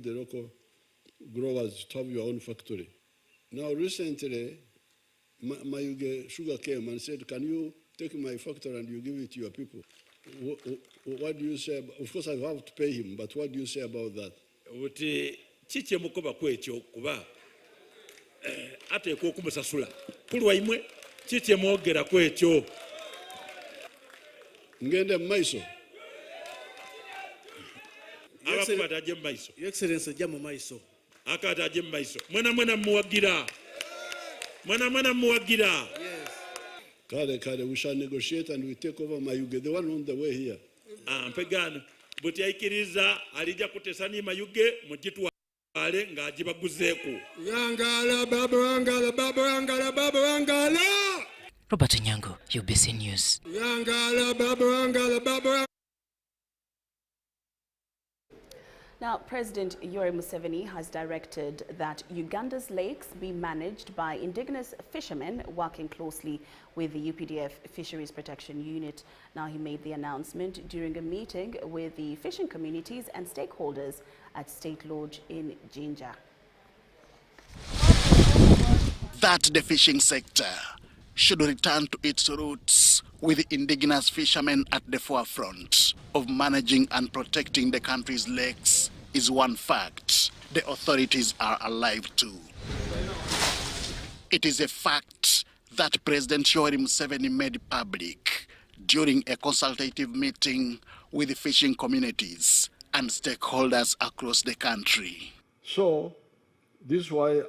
you, the local growers, to have your own factory. Now, recently, Mayuge Sugar came and said, can you take my factory and you give it to your people? What do you say? Of course, I have to pay him, but what do you say about that? Chiche mukoba kwecho kuba ate ko kumusasula kulwa imwe chiche mwogera kwecho ngende maiso abakwata je maiso Your Excellency jamu maiso akata je maiso mwana muwagira yes kale we shall negotiate and we take over Mayuge, the one on the way here. Mpegano buti aikiriza alija kutesani Mayuge mujitu ale ngajibaguzeku yangala baba wangala Robert Nyango, UBC News. yangala baba. Now, President Yoweri Museveni has directed that Uganda's lakes be managed by indigenous fishermen working closely with the UPDF Fisheries Protection Unit. Now, he made the announcement during a meeting with the fishing communities and stakeholders at State Lodge in Jinja. That the fishing sector should return to its roots with indigenous fishermen at the forefront of managing and protecting the country's lakes is one fact the authorities are alive to. It is a fact that President Yoweri Museveni made public during a consultative meeting with the fishing communities and stakeholders across the country. So, this is why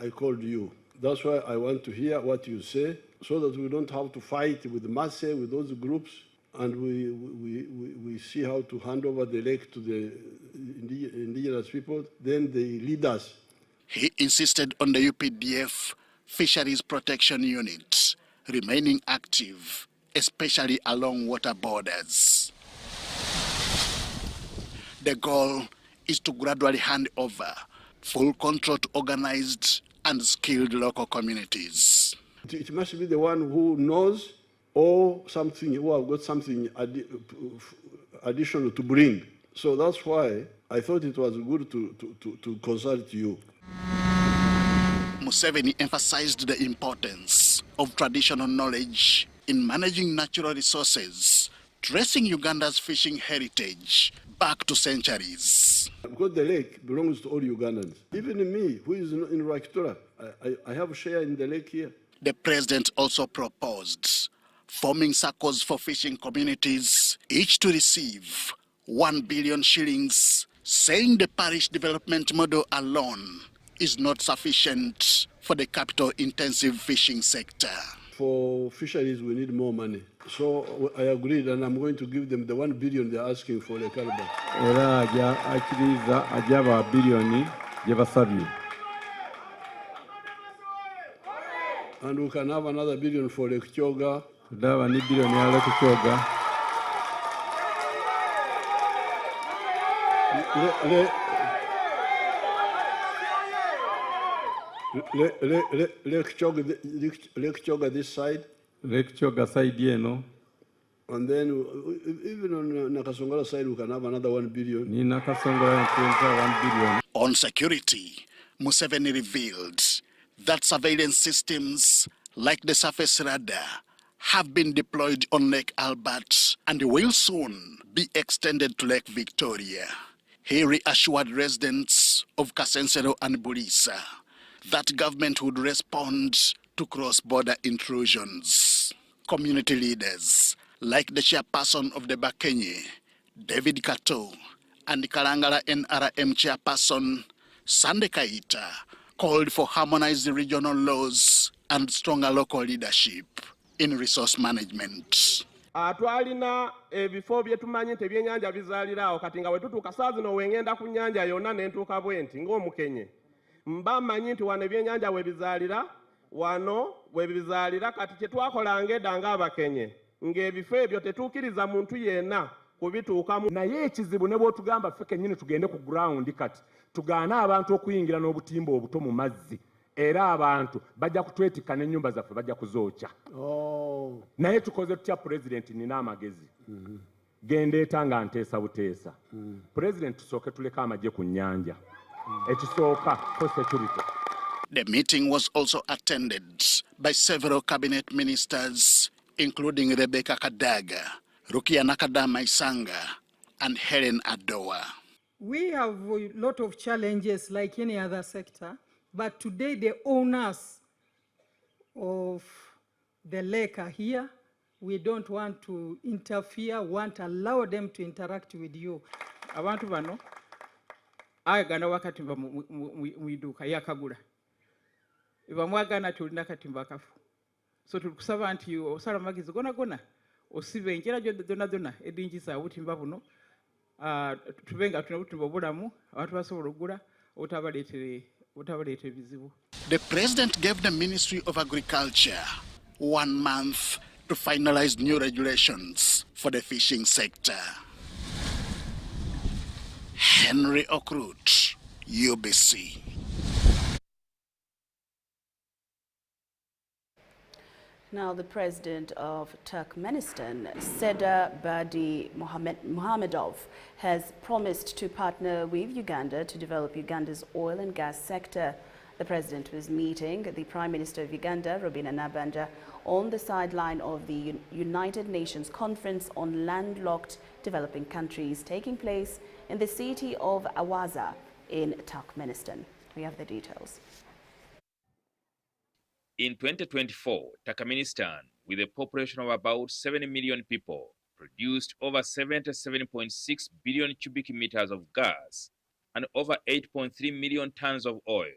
I called you. That's why I want to hear what you say, so that we don't have to fight with Masse, with those groups, and we see how to hand over the lake to the indigenous people, then the leaders. He insisted on the UPDF Fisheries Protection Unit remaining active, especially along water borders. The goal is to gradually hand over full control to organized and skilled local communities. It must be the one who knows or something, who have got something additional to bring. So that's why I thought it was good to consult you. Museveni emphasized the importance of traditional knowledge in managing natural resources, tracing Uganda's fishing heritage back to centuries. Because the lake belongs to all Ugandans. Even me, who is in Rwakitura, I have a share in the lake here. The president also proposed forming circles for fishing communities, each to receive 1 billion shillings, saying the parish development model alone is not sufficient for the capital-intensive fishing sector. For fisheries, we need more money. So I agreed, and I'm going to give them the 1 billion they're asking for the caliber. And we can have another billion for Lake Kyoga. Lake Kyoga this side. Lake Kyoga side, you know. And then even on Nakasongora side, we can have another 1 billion. Ni Nakasongora 1 billion. On security, Museveni revealed that surveillance systems like the surface radar have been deployed on Lake Albert and will soon be extended to Lake Victoria. He reassured residents of Kasensero and Bulisa that government would respond to cross-border intrusions. Community leaders like the chairperson of the Bakenye, David Kato, and Kalangala NRM chairperson, Sande Kaita, called for harmonized regional laws and stronger local leadership in resource management. Twalina ebifo byetumanyi nti ebyennyanja bizaalirawo kati nga wetutuuka saa zino wengenda ku nnyanja yonna ne ntuuka bwenti ng'omukenye mba mmanyi nti wano ebyennyanja webizaalira kati kye twakolanga edda ng'abakenye ng'ebifo ebyo tetuukiriza muntu yenna kubituukamu. Naye ekizibu ne bw'otugamba ffe kennyini tugende ku ground kati tugaane abantu okuyingira n'obutimba obuto mu mazzi era abantu bajja kutwetikka n'ennyumba zaffe bajja kuzookya. Naye tukoze tutya president nina amagezi. gendeeta nga nteesa buteesa. President tusooke tuleke amagye ku nnyanja. Ekisooka for security. The meeting was also attended by several cabinet ministers, including Rebecca Kadaga, Rukia Nakadama Isanga, and Helen Adoa. We have a lot of challenges like any other sector, but today the owners of the lake are here. We don't want to interfere, want to allow them to interact with you. Abantu bano ayagana wakatimba mwiduka yakagula. Iba mwagana tulina katimba kafu. So tukusaba nti osala magizi gona osibe enjera dona edinjisa utimba buno tubenga tunabutimba bulamu abantu basobola okugula otabaleetere bizibu. The president gave the Ministry of Agriculture 1 month to finalize new regulations for the fishing sector. Henry Okrut, UBC. Now, the president of Turkmenistan, Seda Badi Mohamedov, has promised to partner with Uganda to develop Uganda's oil and gas sector. The president was meeting the Prime Minister of Uganda, Robina Nabanja, on the sideline of the United Nations Conference on Landlocked Developing Countries taking place in the city of Awaza in Turkmenistan. We have the details. In 2024, Turkmenistan, with a population of about 70 million people, produced over 77.6 billion cubic meters of gas and over 8.3 million tons of oil.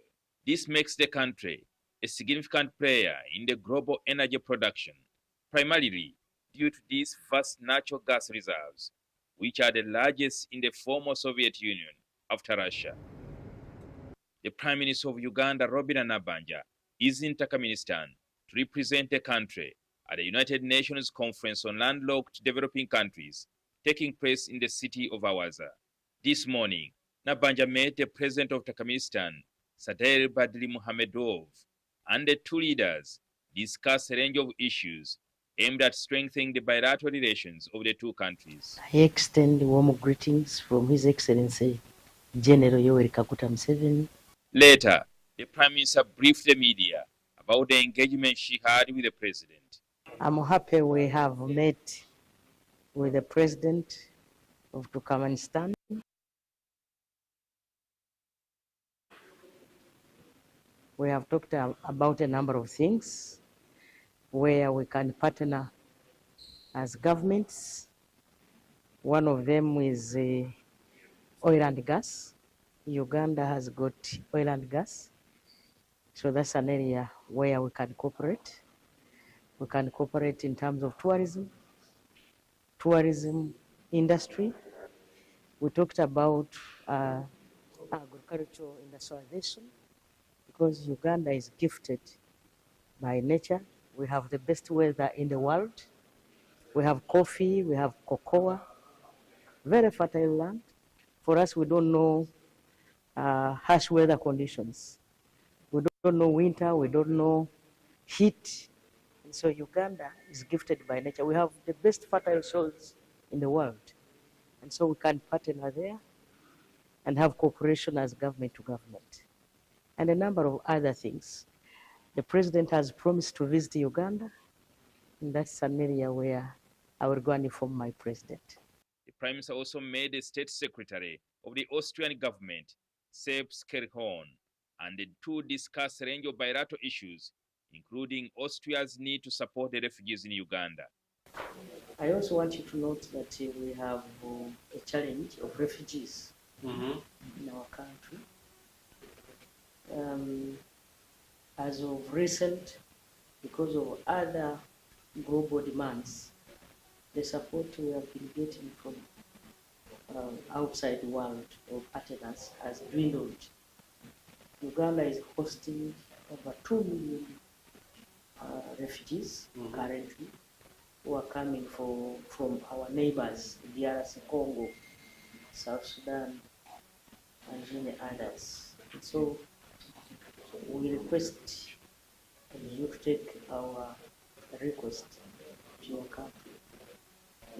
This makes the country a significant player in the global energy production, primarily due to these vast natural gas reserves, which are the largest in the former Soviet Union after Russia. The Prime Minister of Uganda, Robina Nabanja, is in Turkmenistan to represent the country at the United Nations Conference on Landlocked Developing Countries taking place in the city of Awaza. This morning, Nabanja met the President of Turkmenistan, Sadr Badli Mohamedov, and the two leaders discussed a range of issues aimed at strengthening the bilateral relations of the two countries. I extend warm greetings from His Excellency General Yoweri Kaguta Museveni. Later, the Prime Minister briefed the media about the engagement she had with the President. I'm happy we have met with the President of Turkmenistan. We have talked about a number of things where we can partner as governments. One of them is oil and gas. Uganda has got oil and gas. So that's an area where we can cooperate. We can cooperate in terms of tourism industry. We talked about agricultural industrialization, because Uganda is gifted by nature. We have the best weather in the world. We have coffee, we have cocoa, very fertile land. For us, we don't know harsh weather conditions. We don't know winter, we don't know heat. And so Uganda is gifted by nature. We have the best fertile soils in the world. And so we can partner there and have cooperation as government to government. And a number of other things. The President has promised to visit Uganda, and that's an area where I will go and inform my President. The Prime Minister also made the State Secretary of the Austrian government, Sepp Skerhorn, and the two discussed a range of bilateral issues, including Austria's need to support the refugees in Uganda. I also want you to note that we have a challenge of refugees in our country. As of recent, because of other global demands, the support we have been getting from outside the world of partners has dwindled. Uganda is hosting over 2 million refugees currently, who are coming from our neighbors, DRC Congo, South Sudan, and many others. And so we request you to take our request to your country.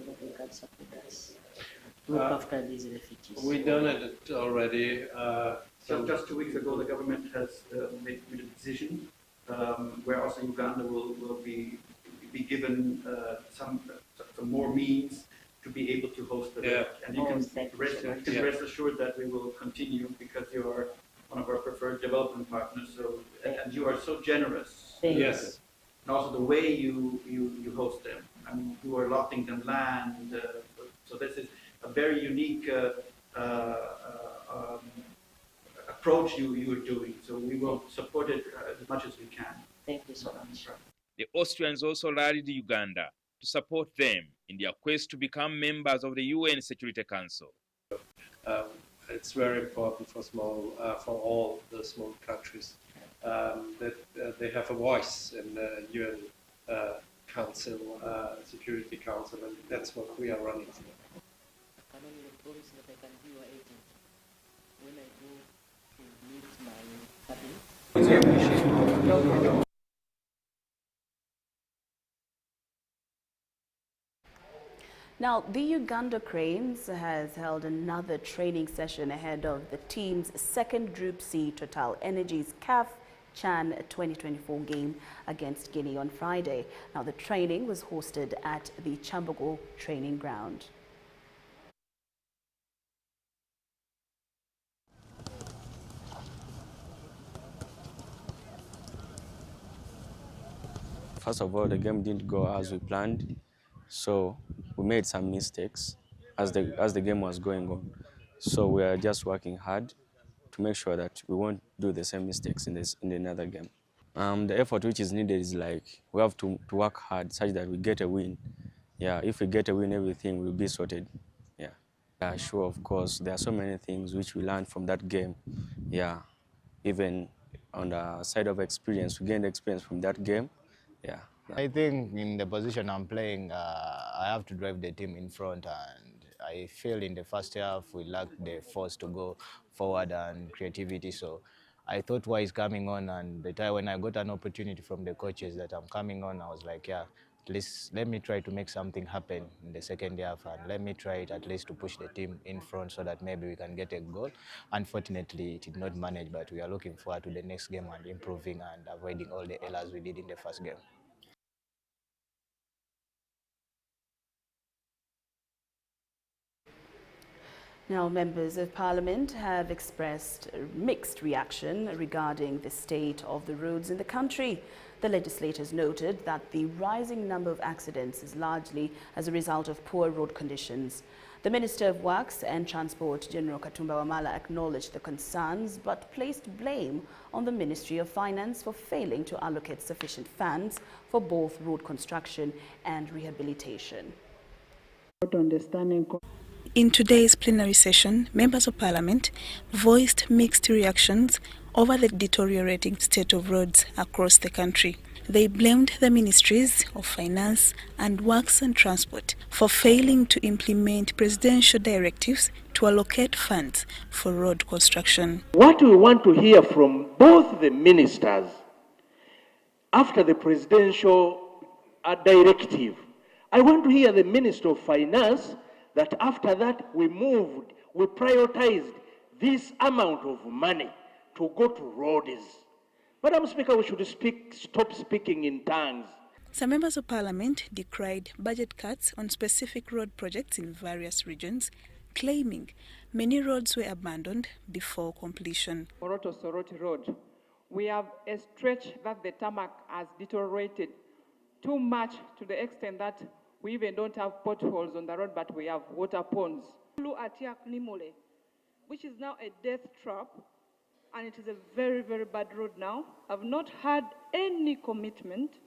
that they can support us look after these refugees. We done it already. Just 2 weeks ago, the government has made a decision where also Uganda will be given some more means to be able to host the event. And you can rest assured that we will continue because you are one of our preferred development partners. So and you are so generous. Yes. And also the way you host them. I mean, you are allotting them land. So this is a very unique approach you are doing. So we will support it as much as we can. Thank you so much. The Austrians also rallied Uganda to support them in their quest to become members of the UN Security Council. It's very important for all the small countries that they have a voice in the UN Council, Security Council, and that's what we are running for. I can only promise that I can be your agent when I go to meet my family. Now, the Uganda Cranes has held another training session ahead of the team's second Group C Total Energies CAF Chan 2024 game against Guinea on Friday. Now, the training was hosted at the Chambogo training ground. First of all, the game didn't go as we planned. So we made some mistakes as the game was going on. So we are just working hard to make sure that we won't do the same mistakes in another game. The effort which is needed is like we have to work hard such that we get a win. Yeah, if we get a win, everything will be sorted. Yeah, sure, of course. There are so many things which we learned from that game. Yeah, even on the side of experience, we gained experience from that game. Yeah. I think in the position I'm playing, I have to drive the team in front, and I feel in the first half we lacked the force to go forward and creativity. So I thought what is coming on, and the time when I got an opportunity from the coaches that I'm coming on, I was like, yeah, at least let me try to make something happen in the second half, and let me try it at least to push the team in front so that maybe we can get a goal. Unfortunately, it did not manage, but we are looking forward to the next game and improving and avoiding all the errors we did in the first game. Now, members of Parliament have expressed mixed reaction regarding the state of the roads in the country. The legislators noted that the rising number of accidents is largely as a result of poor road conditions. The Minister of Works and Transport, General Katumba Wamala, acknowledged the concerns but placed blame on the Ministry of Finance for failing to allocate sufficient funds for both road construction and rehabilitation. In today's plenary session, members of Parliament voiced mixed reactions over the deteriorating state of roads across the country. They blamed the Ministries of Finance and Works and Transport for failing to implement presidential directives to allocate funds for road construction. What we want to hear from both the ministers after the presidential directive, I want to hear the Minister of Finance that after that we prioritized this amount of money to go to roads. Madam Speaker, we should stop speaking in tongues. Some members of Parliament decried budget cuts on specific road projects in various regions, claiming many roads were abandoned before completion. Soroti Road, we have a stretch that the tarmac has deteriorated too much to the extent that we even don't have potholes on the road, but we have water ponds. Atiak Nimole, which is now a death trap, and it is a very, very bad road now. I've not had any commitment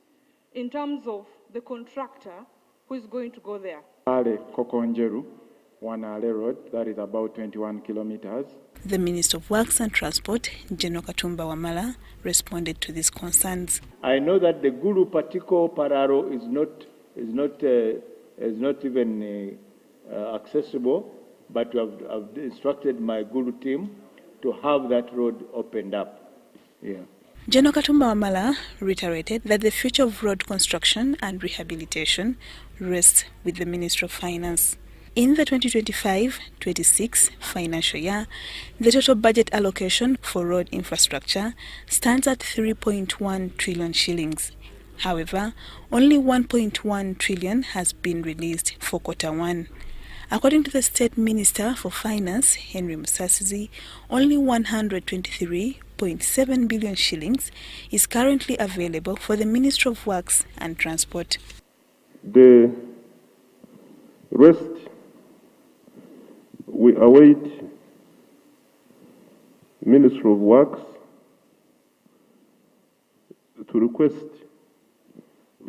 in terms of the contractor who is going to go there. Kokonjeru, Wanale Road, that is about 21 kilometers. The Minister of Works and Transport, General Katumba Wamala, responded to these concerns. I know that the Gulu Patiko Pararo is not even accessible, but I've instructed my Gulu team to have that road opened up. Yeah. General Katumba Wamala reiterated that the future of road construction and rehabilitation rests with the Ministry of Finance. In the 2025-26 financial year, the total budget allocation for road infrastructure stands at 3.1 trillion shillings. However, only 1.1 trillion has been released for Q1. According to the State Minister for Finance, Henry Musasizi, only 123.7 billion shillings is currently available for the Ministry of Works and Transport. The rest, we await Ministry of Works to request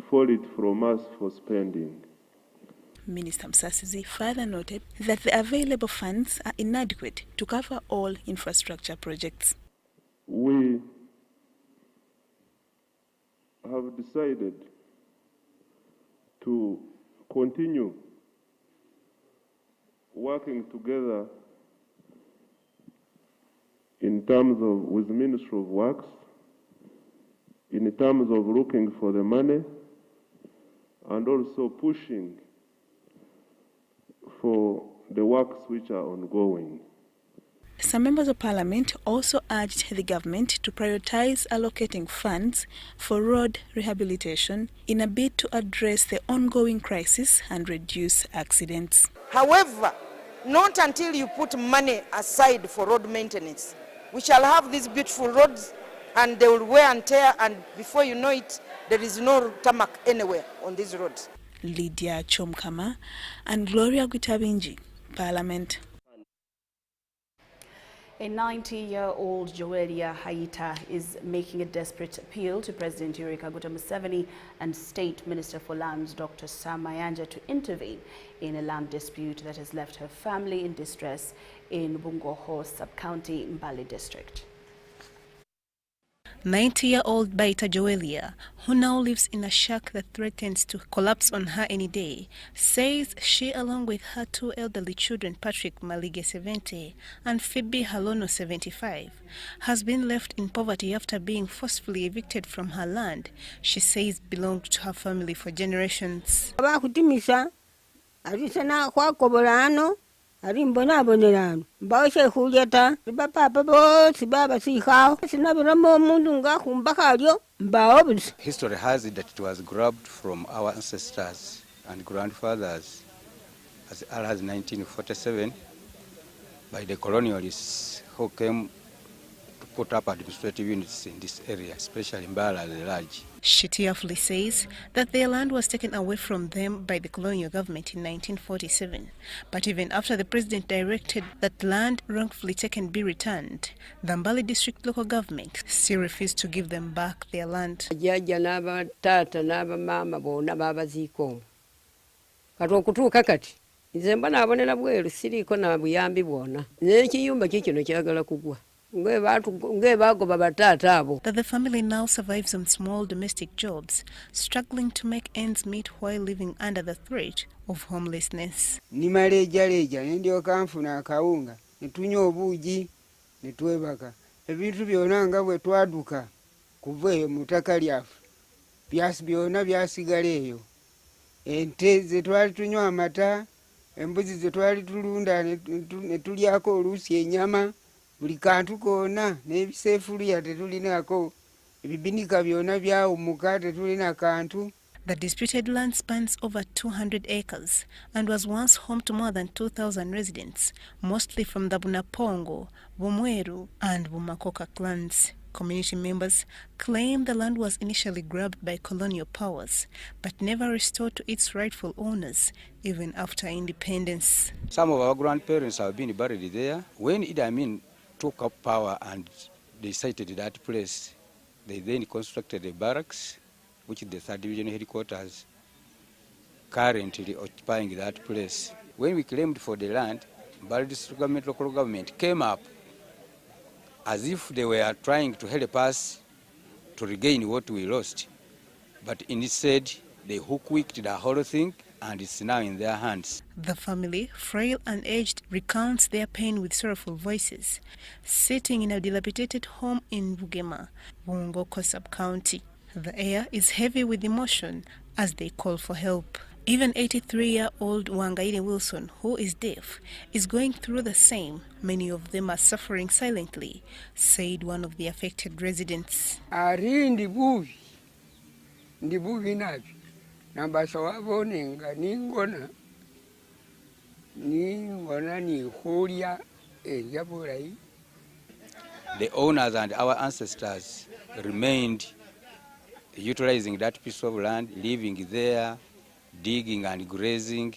for it from us for spending. Minister Musasizi further noted that the available funds are inadequate to cover all infrastructure projects. We have decided to continue working together in terms of with the Ministry of Works, in terms of looking for the money and also pushing for the works which are ongoing. Some members of Parliament also urged the government to prioritize allocating funds for road rehabilitation in a bid to address the ongoing crisis and reduce accidents. However, not until you put money aside for road maintenance. We shall have these beautiful roads and they will wear and tear, and before you know it, there is no tarmac anywhere on these roads. Lydia Chomkama and Gloria Gutabinji, Parliament. A 90-year-old Joelia Haita is making a desperate appeal to President Yoweri Kaguta Museveni and State Minister for Lands Dr. Sam Mayanja to intervene in a land dispute that has left her family in distress in Bungoho Sub-County, Mbale District. 90-year-old Baita Joelia, who now lives in a shack that threatens to collapse on her any day, says she, along with her two elderly children, Patrick Malige 70 and Phoebe Halono 75, has been left in poverty after being forcefully evicted from her land she says belonged to her family for generations. Ari mbona bonerano mbaweshe kujeta bapapa bose baba sikao sinabiramo mundu ngakumbaka alyo mbawo. History has it that it was grabbed from our ancestors and grandfathers as early as 1947 by the colonialists who came to put up administrative units in this area, especially Mbala the Large. She tearfully says that their land was taken away from them by the colonial government in 1947. But even after the president directed that land wrongfully taken be returned, the Mbale district local government still refused to give them back their land. Jaja naba tata naba mama bona baba ziko. Katokutuka kati. Nzemba nabonera bweru siriko na buyambi bwona. N'ekiyumba kikino kyagala kugwa. That the family now survives on small domestic jobs, struggling to make ends meet while living under the threat of homelessness. Nimaleja ndio kanfuna kaunga netunyo obuji netwebaka ebintu byona nga bwe twaduka kuve mutaka lyafu byasi byona byasigaleyo ente ze twali tunywa amata embuzi ze twali tulunda netulyako olusi enyama. The disputed land spans over 200 acres and was once home to more than 2,000 residents, mostly from the Bunapongo, Bumweru and Bumakoka clans. Community members claim the land was initially grabbed by colonial powers, but never restored to its rightful owners, even after independence. Some of our grandparents have been buried there. When Idi Amin took up power and they sited that place, they then constructed a barracks, which is the 3rd Division headquarters, currently occupying that place. When we claimed for the land, Mbale district government, local government came up as if they were trying to help us to regain what we lost. But instead, they hook-wicked the whole thing and it's now in their hands. The family, frail and aged, recounts their pain with sorrowful voices, sitting in a dilapidated home in Bugema, Bungoko sub-county. The air is heavy with emotion as they call for help. Even 83-year-old Wangaire Wilson, who is deaf, is going through the same. Many of them are suffering silently, said one of the affected residents. Ari ndibuvi nabi nambasa wabone nga ningona nihulia enjabulai. The owners and our ancestors remained utilizing that piece of land, living there, digging and grazing,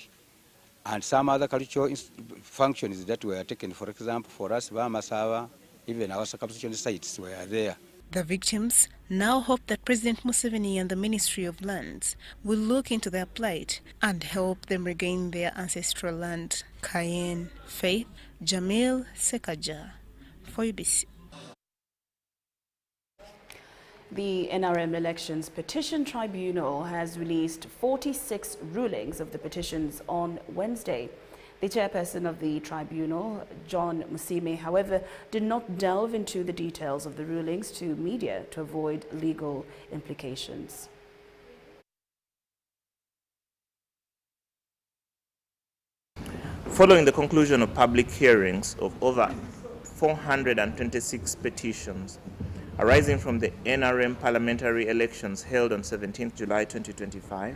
and some other cultural functions that were taken. For example, for us, Bamasava, even our circumcision sites were there. The victims now hope that President Museveni and the Ministry of Lands will look into their plight and help them regain their ancestral land. Cayenne, Faith, Jamil Sekaja, for UBC. The NRM Elections Petition Tribunal has released 46 rulings of the petitions on Wednesday. The chairperson of the tribunal, John Musime, however, did not delve into the details of the rulings to media to avoid legal implications. Following the conclusion of public hearings of over 426 petitions arising from the NRM parliamentary elections held on 17 July 2025,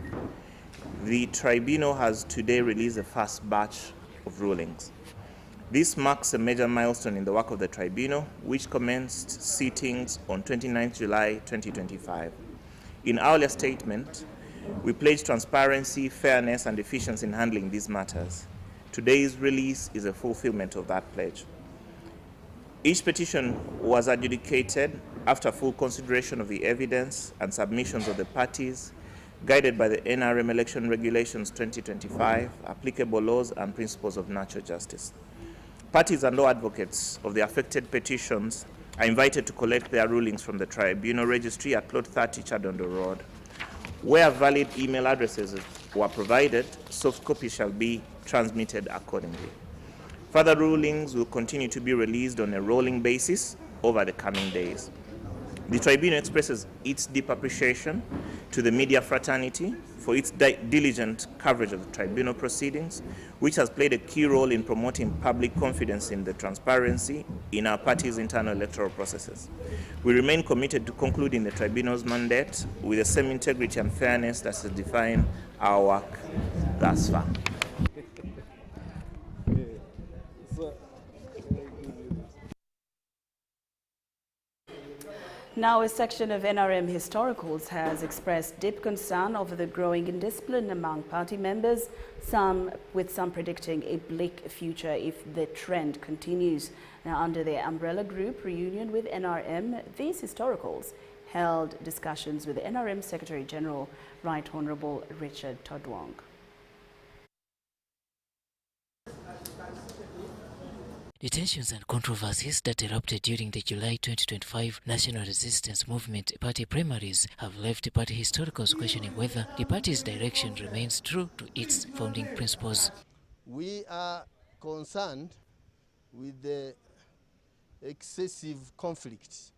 the tribunal has today released the first batch of rulings. This marks a major milestone in the work of the tribunal, which commenced sittings on 29 July 2025. In our earlier statement, we pledged transparency, fairness, and efficiency in handling these matters. Today's release is a fulfillment of that pledge. Each petition was adjudicated after full consideration of the evidence and submissions of the parties, guided by the NRM Election Regulations 2025, applicable laws and principles of natural justice. Parties and law advocates of the affected petitions are invited to collect their rulings from the tribunal registry at Plot 30 Chadondo Road. Where valid email addresses were provided, soft copies shall be transmitted accordingly. Further rulings will continue to be released on a rolling basis over the coming days. The tribunal expresses its deep appreciation to the media fraternity for its diligent coverage of the tribunal proceedings, which has played a key role in promoting public confidence in the transparency in our party's internal electoral processes. We remain committed to concluding the tribunal's mandate with the same integrity and fairness that has defined our work thus far. Now, a section of NRM historicals has expressed deep concern over the growing indiscipline among party members, with some predicting a bleak future if the trend continues. Now, under their umbrella group reunion with NRM, these historicals held discussions with the NRM Secretary General, Right Honourable Richard Todwong. The tensions and controversies that erupted during the July 2025 National Resistance Movement party primaries have left the party historicals questioning whether the party's direction remains true to its founding principles. We are concerned with the excessive conflicts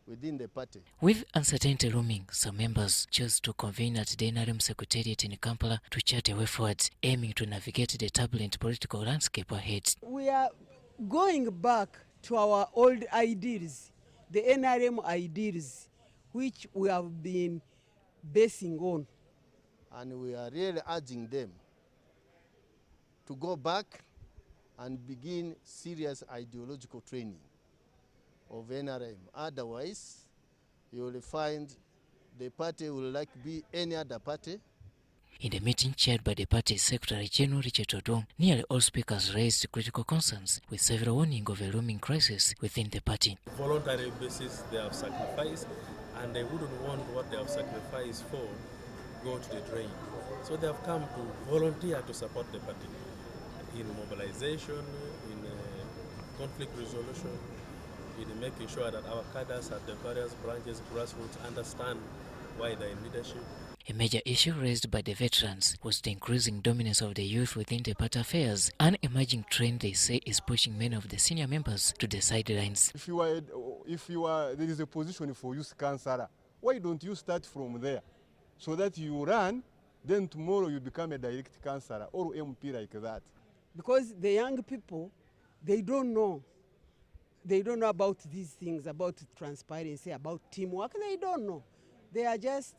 within the party. With uncertainty looming, some members chose to convene at the NRM Secretariat in Kampala to chart a way forward, aiming to navigate the turbulent political landscape ahead. We are going back to our old ideals, the NRM ideals, which we have been basing on. And we are really urging them to go back and begin serious ideological training of NRM. Otherwise, you will find the party will like be any other party. In the meeting chaired by the party's Secretary General Richard Todwong, nearly all speakers raised critical concerns, with several warning of a looming crisis within the party. Voluntary basis they have sacrificed, and they wouldn't want what they have sacrificed for go to the drain. So they have come to volunteer to support the party in mobilization, in conflict resolution, in making sure that our cadres at the various branches, grassroots, understand why they're in leadership. A major issue raised by the veterans was the increasing dominance of the youth within the party affairs, an emerging trend they say is pushing many of the senior members to the sidelines. If there is a position for youth councillor, why don't you start from there so that you run, then tomorrow you become a direct councillor or MP like that? Because the young people, they don't know about these things, about transparency, about teamwork. They don't know. They are just,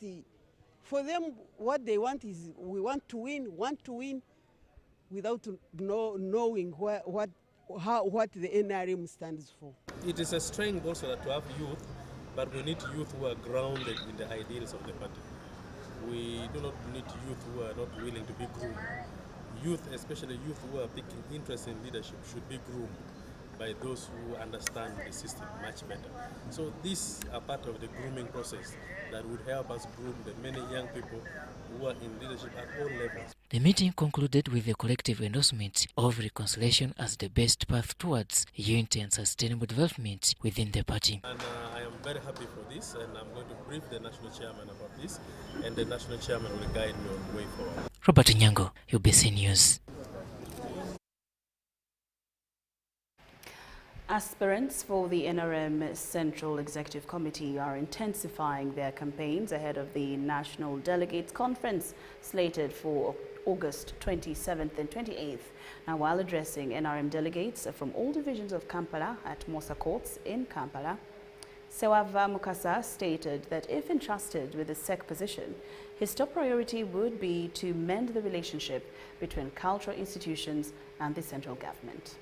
for them, what they want is, we want to win without knowing what the NRM stands for. It is a strength also to have youth, but we need youth who are grounded in the ideals of the party. We do not need youth who are not willing to be groomed. Youth, especially youth who are taking interest in leadership, should be groomed by those who understand the system much better. So these are part of the grooming process that would help us groom the many young people who are in leadership at all levels. The meeting concluded with a collective endorsement of reconciliation as the best path towards unity and sustainable development within the party. And I am very happy for this, and I'm going to brief the national chairman about this, and the national chairman will guide me on the way forward. Robert Nyango, UBC News. Aspirants for the NRM Central Executive Committee are intensifying their campaigns ahead of the National Delegates Conference slated for August 27th and 28th. Now, while addressing NRM delegates from all divisions of Kampala at Mosa Courts in Kampala, Sewava Mukasa stated that if entrusted with the SEC position, his top priority would be to mend the relationship between cultural institutions and the central government.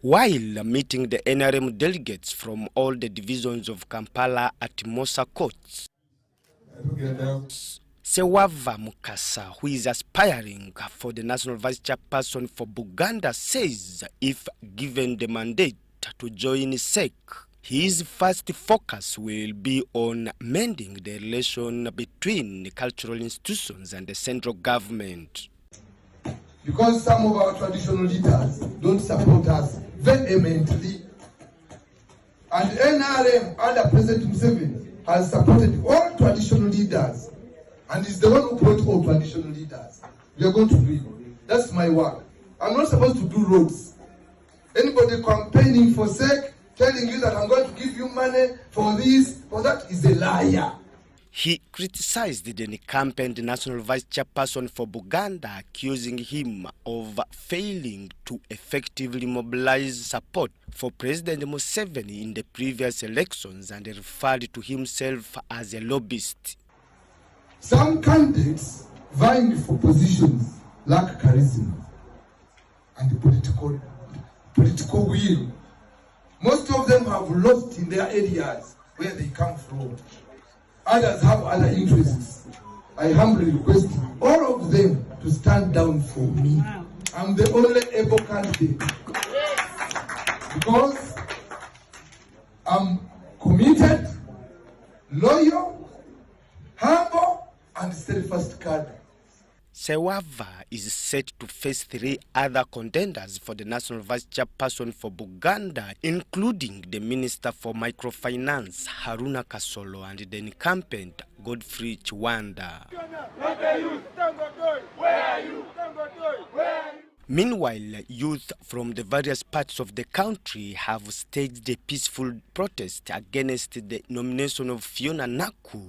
While meeting the NRM delegates from all the divisions of Kampala at Mosa Courts, Sewava Mukasa, who is aspiring for the national vice chairperson for Buganda, says if given the mandate to join SEC, his first focus will be on mending the relation between the cultural institutions and the central government. Because some of our traditional leaders don't support us vehemently. And NRM under President Museveni has supported all traditional leaders and is the one who brought all traditional leaders. We are going to do it. That's my work. I'm not supposed to do roads. Anybody campaigning for SEC, telling you that I'm going to give you money for this, for that, is a liar. He criticized the campaigned national vice chairperson for Buganda, accusing him of failing to effectively mobilize support for President Museveni in the previous elections and referred to himself as a lobbyist. Some candidates vying for positions lack charisma and political will. Most of them have lost in their areas where they come from. Others have other interests. I humbly request all of them to stand down for me. I'm the only able candidate. Because I'm committed, loyal, humble, and steadfast candidate. Sewava is set to face 3 other contenders for the national vice chairperson for Buganda, including the Minister for Microfinance, Haruna Kasolo, and the incumbent, Godfrey Chiwanda. Meanwhile, youth from the various parts of the country have staged a peaceful protest against the nomination of Fiona Naku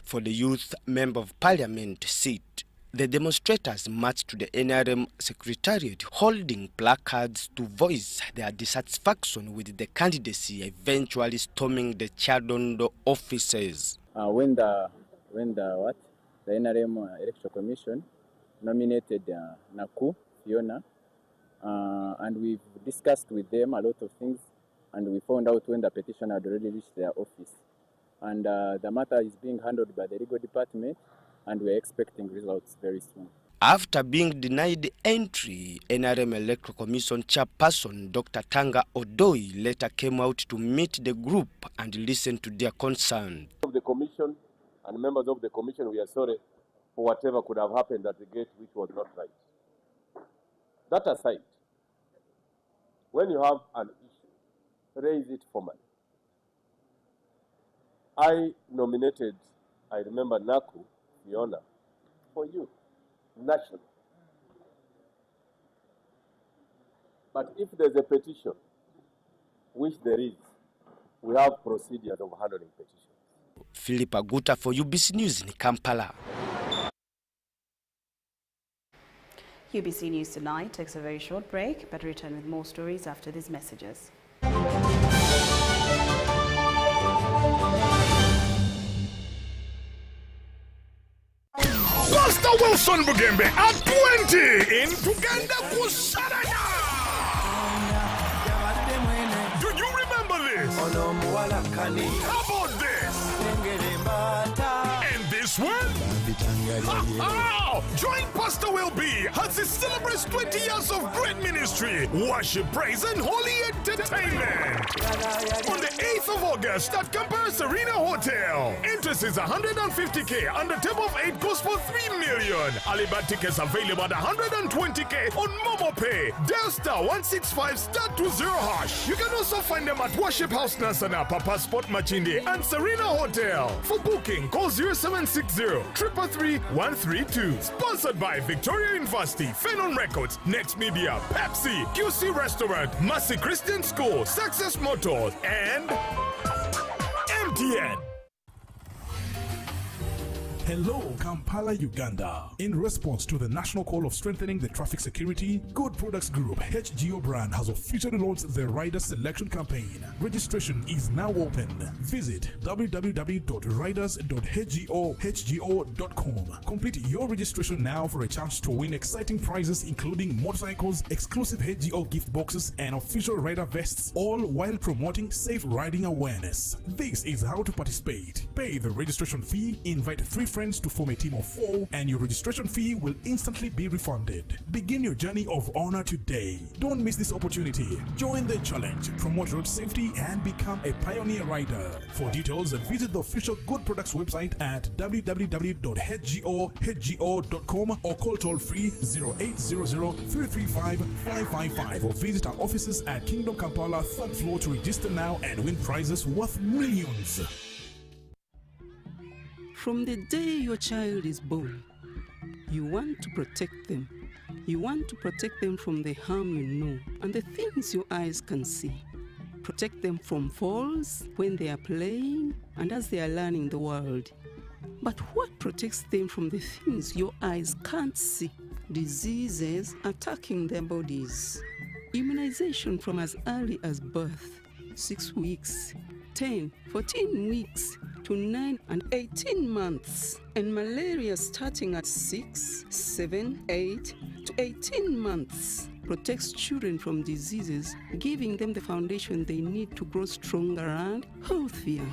for the Youth Member of Parliament seat. The demonstrators marched to the NRM Secretariat holding placards to voice their dissatisfaction with the candidacy, eventually storming the Chadondo offices. When the NRM Electoral Commission nominated Naku, Fiona, and we've discussed with them a lot of things, and we found out when the petition had already reached their office. And the matter is being handled by the legal department, and we're expecting results very soon. After being denied entry, NRM Electoral Commission chairperson Dr. Tanga Odoi later came out to meet the group and listen to their concerns. Of the commission and members of the commission, we are sorry for whatever could have happened at the gate which was not right. That aside, when you have an issue, raise it formally. I nominated, I remember Naku, Fiona, for you, national. But if there's a petition, which there is, we have procedures of handling petitions. Philip Aguta for UBC News in Kampala. UBC News Tonight takes a very short break, but return with more stories after these messages. Pastor Wilson Bugembe at 20 in Uganda Cranes. Do you remember this? How about this? And this one? Join Pastor Will B as he celebrates 20 years of great ministry, worship, praise, and holy entertainment. On the 8th of August at Kampala Arena Hotel. Interest is 150K and the table of 8 goes for 3 million. Alibaba tickets available at 120K on MomoPay. Dial star 165 star 20 hash. You can also find them at Worship House Nasana, Papa Sport Machindi, and Serena Hotel. For booking, call 0760 333 132. Sponsored by Victoria University, Fenon Records, Next Media, Pepsi, QC Restaurant, Massey Christian School, Success Motors, and MTN. Hello, Kampala, Uganda. In response to the national call of strengthening the traffic security, Good Products Group HGO brand has officially launched the Rider Selection Campaign. Registration is now open. Visit www.riders.hgo.com. Complete your registration now for a chance to win exciting prizes including motorcycles, exclusive HGO gift boxes, and official rider vests, all while promoting safe riding awareness. This is how to participate. Pay the registration fee, invite 3 friends to form a team of 4, and your registration fee will instantly be refunded. Begin your journey of honor today. Don't miss this opportunity. Join the challenge, promote road safety, and become a pioneer rider. For details, visit the official Good Products website at www.hgo.com or call toll-free 0800-335-555 or visit our offices at Kingdom Kampala 3rd floor to register now and win prizes worth millions. From the day your child is born, you want to protect them. You want to protect them from the harm you know and the things your eyes can see. Protect them from falls when they are playing and as they are learning the world. But what protects them from the things your eyes can't see? Diseases attacking their bodies. Immunization from as early as birth, 6 weeks, 10, 14 weeks, to 9 and 18 months, and malaria starting at 6, 7, 8 to 18 months. Protects children from diseases, giving them the foundation they need to grow stronger and healthier.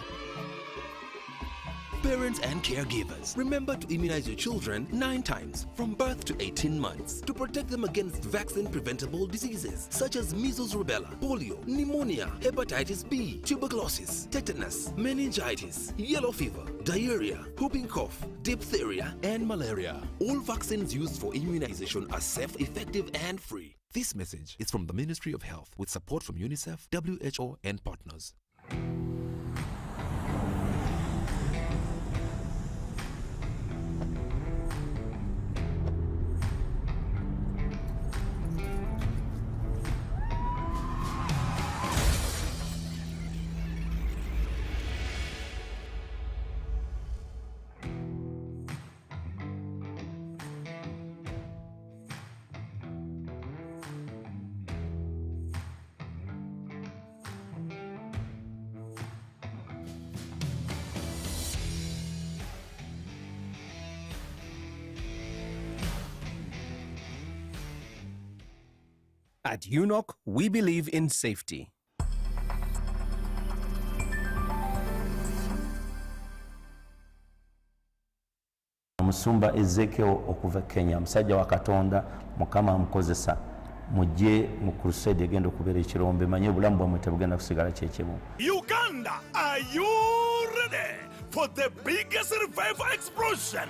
Parents and caregivers, remember to immunize your children 9 times from birth to 18 months to protect them against vaccine-preventable diseases such as measles, rubella, polio, pneumonia, hepatitis B, tuberculosis, tetanus, meningitis, yellow fever, diarrhea, whooping cough, diphtheria, and malaria. All vaccines used for immunization are safe, effective, and free. This message is from the Ministry of Health with support from UNICEF, WHO, and partners. At UNOC, we believe in safety. Musumba Ezekiel okuva Kenya, musajja wa Katonda, Mukama amukozesa mujje mu crusade egenda okubeera ekirombe, manye obulamu bwammwe tebugenda kusigala kyekimu. Uganda, are you ready for the biggest revival explosion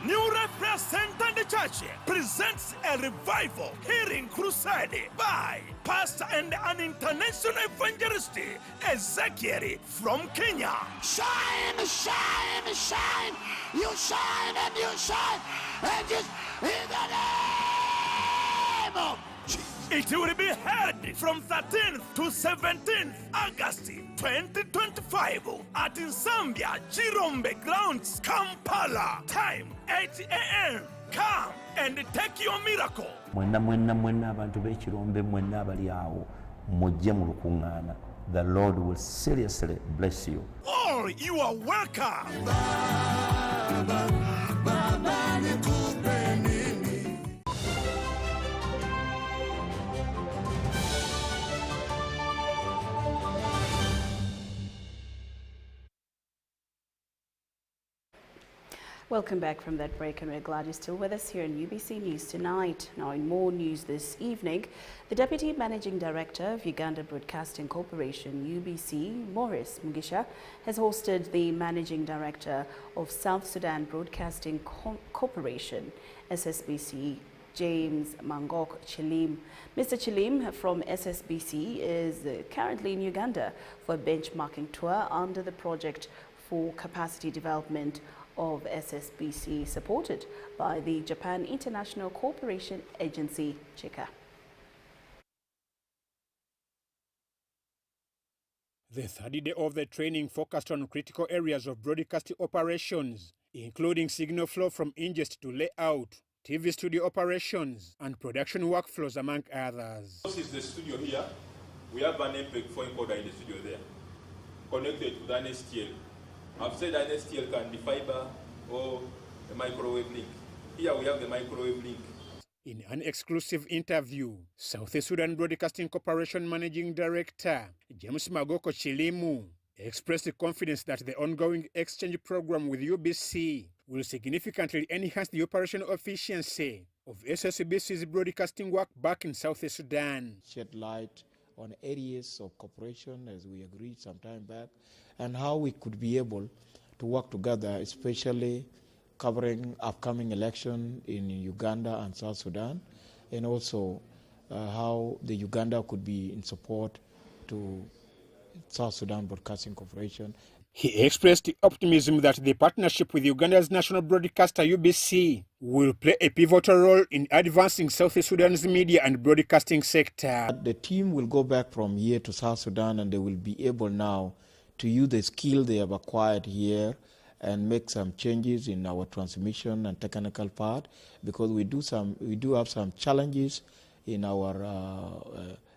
New Reference Center in the Church presents a revival hearing crusade by pastor and an international evangelist, Ezekiel from Kenya. Shine, shine, shine. You shine and you shine. And just in the name of Jesus. It will be held from 13th to 17th August 2025 at Zambia Chirombe Grounds, Kampala. Time 8 a.m. Come and take your miracle. Mwenna abantu b'ekirombe mwenna abali awo mujje mu lukuŋŋaana. The Lord will seriously bless you. All you are welcome. Welcome back from that break, and we're glad you're still with us here on UBC News Tonight. Now, in more news this evening, the Deputy Managing Director of Uganda Broadcasting Corporation, UBC, Maurice Mugisha, has hosted the Managing Director of South Sudan Broadcasting Corporation, SSBC, James Mangok Chilim. Mr. Chilim from SSBC is currently in Uganda for a benchmarking tour under the project for capacity development of SSBC, supported by the Japan International Cooperation Agency, JICA. The third day of the training focused on critical areas of broadcasting operations, including signal flow from ingest to layout, TV studio operations, and production workflows, among others. This is the studio here. We have an MPEG phone encoder in the studio there, connected to the NSTL. I've said that NSTL can be fiber or a microwave link. Here we have the microwave link. In an exclusive interview, South Sudan Broadcasting Corporation Managing Director James Magoko Chilimu expressed confidence that the ongoing exchange program with UBC will significantly enhance the operational efficiency of SSBC's broadcasting work back in South Sudan. Shed light on areas of cooperation, as we agreed some time back, and how we could be able to work together, especially covering upcoming election in Uganda and South Sudan, and also how the Uganda could be in support to South Sudan Broadcasting Corporation. He expressed optimism that the partnership with Uganda's national broadcaster UBC will play a pivotal role in advancing South Sudan's media and broadcasting sector. The team will go back from here to South Sudan, and they will be able now to use the skill they have acquired here and make some changes in our transmission and technical part, because we do have some challenges in our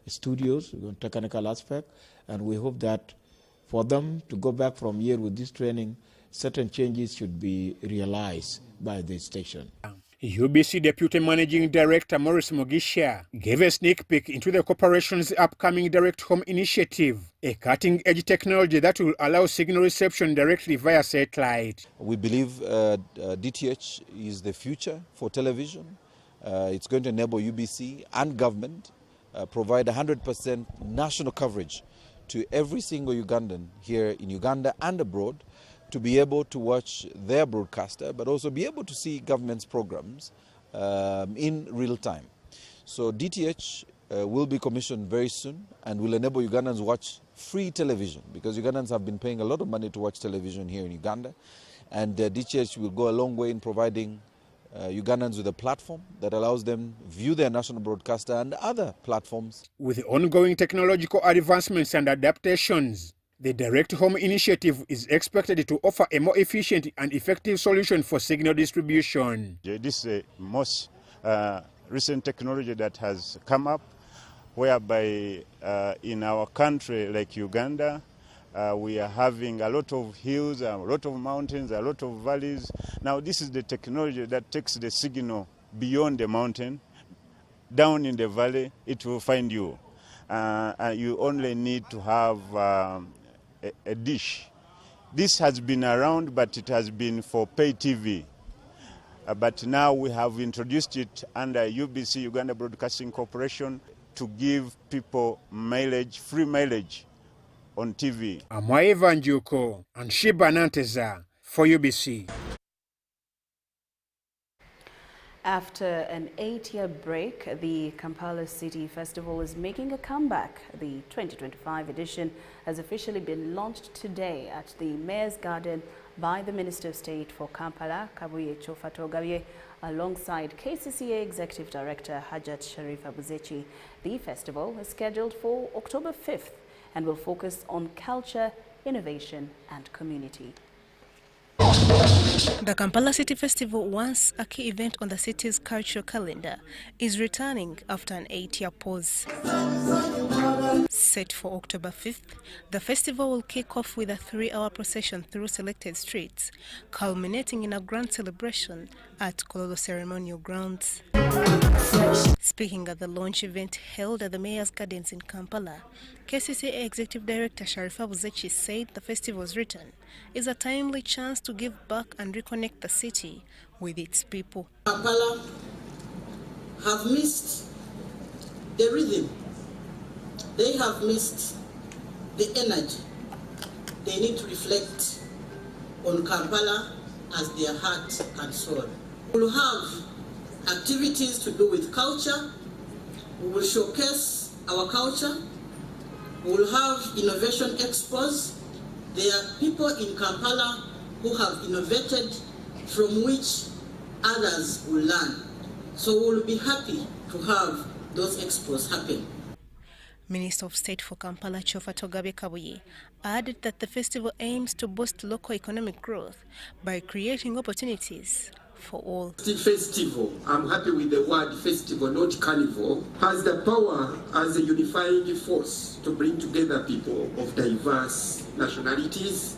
studios on technical aspect, and we hope that for them to go back from here with this training, certain changes should be realized by the station. UBC Deputy Managing Director Maurice Mugisha gave a sneak peek into the corporation's upcoming Direct Home initiative, a cutting-edge technology that will allow signal reception directly via satellite. We believe DTH is the future for television. It's going to enable UBC and government provide 100% national coverage to every single Ugandan here in Uganda and abroad, to be able to watch their broadcaster, but also be able to see government's programs in real time. So DTH will be commissioned very soon and will enable Ugandans to watch free television, because Ugandans have been paying a lot of money to watch television here in Uganda. And DTH will go a long way in providing Ugandans with a platform that allows them view their national broadcaster and other platforms. With ongoing technological advancements and adaptations, the Direct Home initiative is expected to offer a more efficient and effective solution for signal distribution. This is the most recent technology that has come up, whereby in our country like Uganda, we are having a lot of hills, a lot of mountains, a lot of valleys. Now this is the technology that takes the signal beyond the mountain, down in the valley, it will find you. You only need to have a dish. This has been around, but it has been for pay TV. But now we have introduced it under UBC, Uganda Broadcasting Corporation, to give people mileage, free mileage on TV. Amwaeva Njuko and Shiba Nanteza for UBC. After an 8-year break, the Kampala City Festival is making a comeback. The 2025 edition has officially been launched today at the Mayor's Garden by the Minister of State for Kampala, Kabuye Chofa-Togabye, alongside KCCA Executive Director Hajat Sharif Abuzechi. The festival is scheduled for October 5th and will focus on culture, innovation and community. The Kampala City Festival, once a key event on the city's cultural calendar, is returning after an 8-year pause. Set for October 5th, the festival will kick off with a 3-hour procession through selected streets, culminating in a grand celebration at Kololo Ceremonial Grounds. Speaking at the launch event held at the Mayor's Gardens in Kampala, KCCA Executive Director Sharif Abuzechi said the festival's return is a timely chance to give back and reconnect the city with its people. Kampala have missed the rhythm. They have missed the energy. They need to reflect on Kampala as their heart and soul. We will have activities to do with culture. We will showcase our culture. We will have innovation expos. There are people in Kampala who have innovated from which others will learn. So we will be happy to have those expos happen. Minister of State for Kampala, Chofa-Togabye Kabuye, added that the festival aims to boost local economic growth by creating opportunities for all. The festival, I'm happy with the word festival, not carnival, has the power as a unifying force to bring together people of diverse nationalities,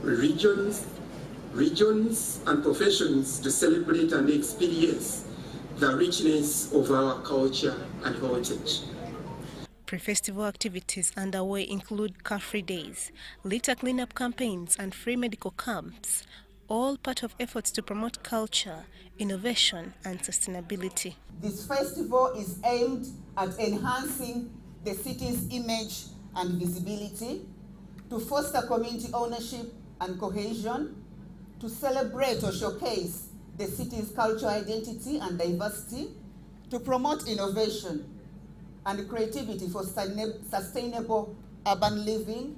regions and professions to celebrate and experience the richness of our culture and heritage. Pre-festival activities underway include car-free days, litter cleanup campaigns and free medical camps, all part of efforts to promote culture, innovation and sustainability. This festival is aimed at enhancing the city's image and visibility, to foster community ownership and cohesion, to celebrate or showcase the city's cultural identity and diversity, to promote innovation and creativity for sustainable urban living,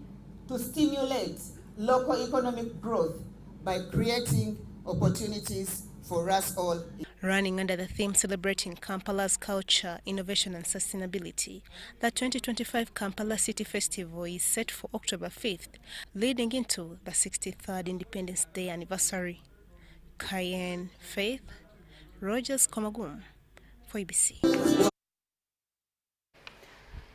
to stimulate local economic growth by creating opportunities for us all. Running under the theme celebrating Kampala's culture, innovation and sustainability, the 2025 Kampala City Festival is set for October 5th, leading into the 63rd Independence Day anniversary. Cayenne Faith, Rogers Komagum for ABC.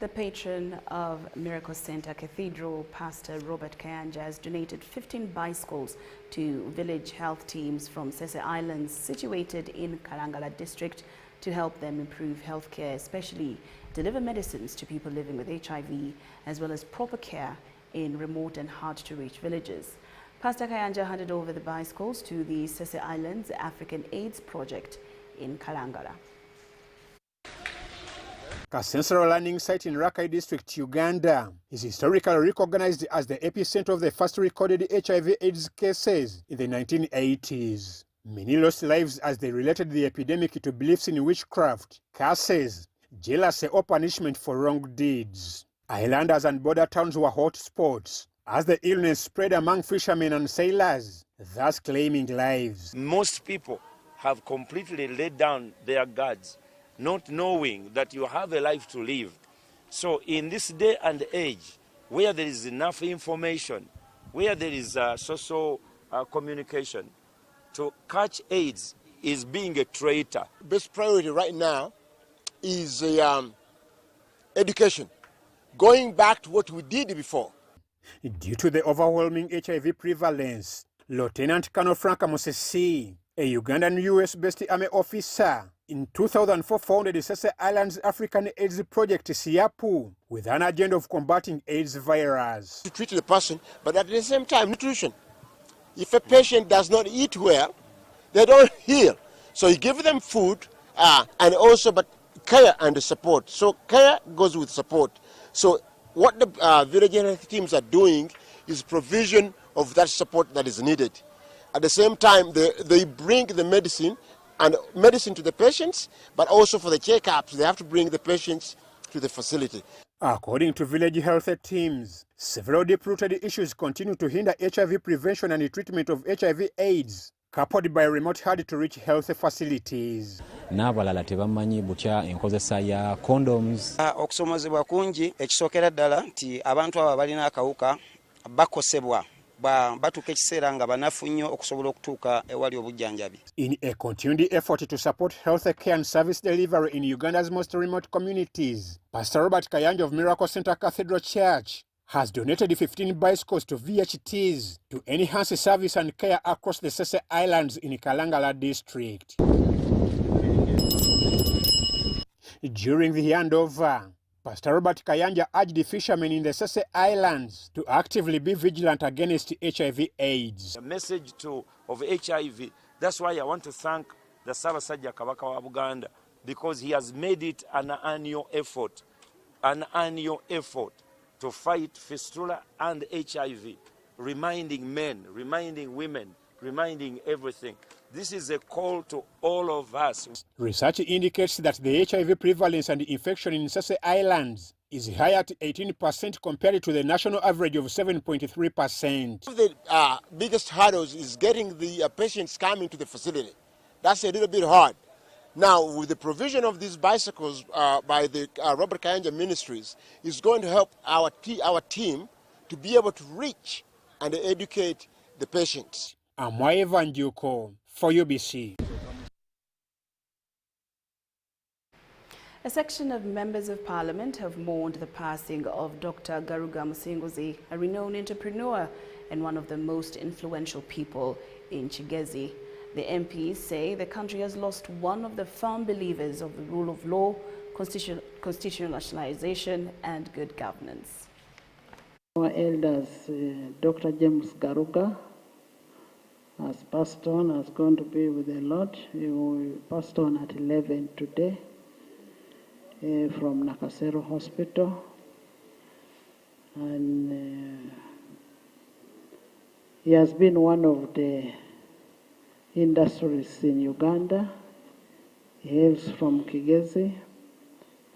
The patron of Miracle Center Cathedral, Pastor Robert Kayanja, has donated 15 bicycles to village health teams from Sese Islands situated in Kalangala district to help them improve healthcare, especially deliver medicines to people living with HIV, as well as proper care in remote and hard-to-reach villages. Pastor Kayanja handed over the bicycles to the Sese Islands African AIDS Project in Kalangala. Kasensero Learning Site in Rakai District, Uganda, is historically recognized as the epicenter of the first recorded HIV/AIDS cases in the 1980s. Many lost lives as they related the epidemic to beliefs in witchcraft, curses, jealousy or punishment for wrong deeds. Islanders and border towns were hot spots as the illness spread among fishermen and sailors, thus claiming lives. Most people have completely laid down their guards, not knowing that you have a life to live. So in this day and age, where there is enough information, where there is social communication, to catch AIDS is being a traitor. Best priority right now is education, going back to what we did before. Due to the overwhelming HIV prevalence, Lieutenant Colonel Franka Musisi, a Ugandan US-based army officer, in 2004 founded the Sese Islands African AIDS Project, SIAPU, with an agenda of combating AIDS virus. To treat the person, but at the same time, nutrition. If a patient does not eat well, they don't heal. So you give them food and also but care and support. So care goes with support. So what the village health teams are doing is provision of that support that is needed. At the same time, they bring the medicine and medicine to the patients, but also for the checkups. They have to bring the patients to the facility. According to village health teams, several deep-rooted issues continue to hinder HIV prevention and treatment of HIV/AIDS, coupled by remote hard-to-reach health facilities. N'abalala tebamanyi butya enkozesa ya condoms. Okusomozebwa kungi ekisookera ddala nti abantu abo balina akawuka bakosebwa batuuka ekiseera nga banafu nnyo okusobola okutuuka ewali obujjanjabi. In a continued effort to support health care and service delivery in Uganda's most remote communities, Pastor Robert Kayanja of Miracle Center Cathedral Church has donated 15 bicycles to VHTs to enhance service and care across the Sese Islands in Kalangala district. During the handover, Pastor Robert Kayanja urged the fishermen in the Sese Islands to actively be vigilant against HIV/AIDS. The message of HIV, that's why I want to thank the Ssaabasajja Kabaka wa Buganda, because he has made it an annual effort to fight fistula and HIV, reminding men, reminding women, reminding everything. This is a call to all of us. Research indicates that the HIV prevalence and infection in Sese Islands is higher at 18% compared to the national average of 7.3%. The biggest hurdles is getting the patients coming to the facility. That's a little bit hard. Now, with the provision of these bicycles by the Robert Kayanja Ministries, is going to help our team to be able to reach and educate the patients. Amwaye Vanjuko for UBC. A section of members of parliament have mourned the passing of Dr. Garuga Musinguzi, a renowned entrepreneur and one of the most influential people in Kigezi. The MPs say the country has lost one of the firm believers of the rule of law, constitutionalization and good governance. Our elders, Dr. James Garuga, has passed on, has gone to be with the Lord. He passed on at 11 today from Nakasero Hospital. And he has been one of the industries in Uganda. He hails from Kigezi,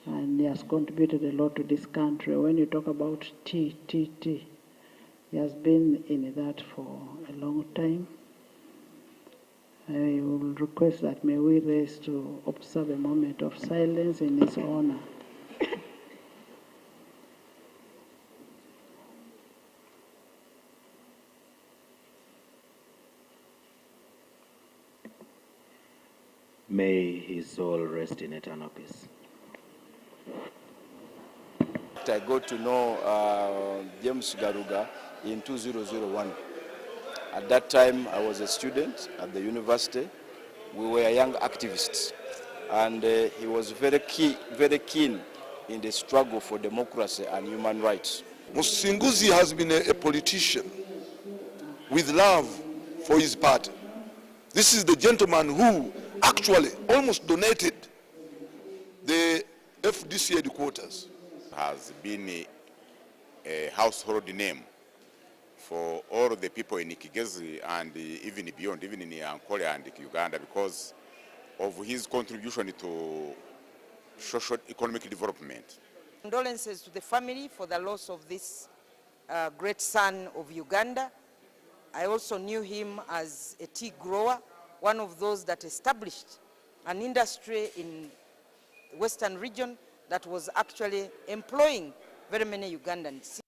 and he has contributed a lot to this country. When you talk about tea, he has been in that for a long time. I will request that may we raise to observe a moment of silence in his honor. May his soul rest in eternal peace. I got to know James Garuga in 2001. At that time, I was a student at the university. We were young activists, and he was very keen in the struggle for democracy and human rights. Musinguzi has been a politician with love for his party. This is the gentleman who actually almost donated the FDC headquarters. Has been a household name for all the people in Kigezi and even beyond, even in Ankole and Uganda, because of his contribution to social economic development. Condolences to the family for the loss of this great son of Uganda. I also knew him as a tea grower, one of those that established an industry in the Western region that was actually employing very many Ugandans.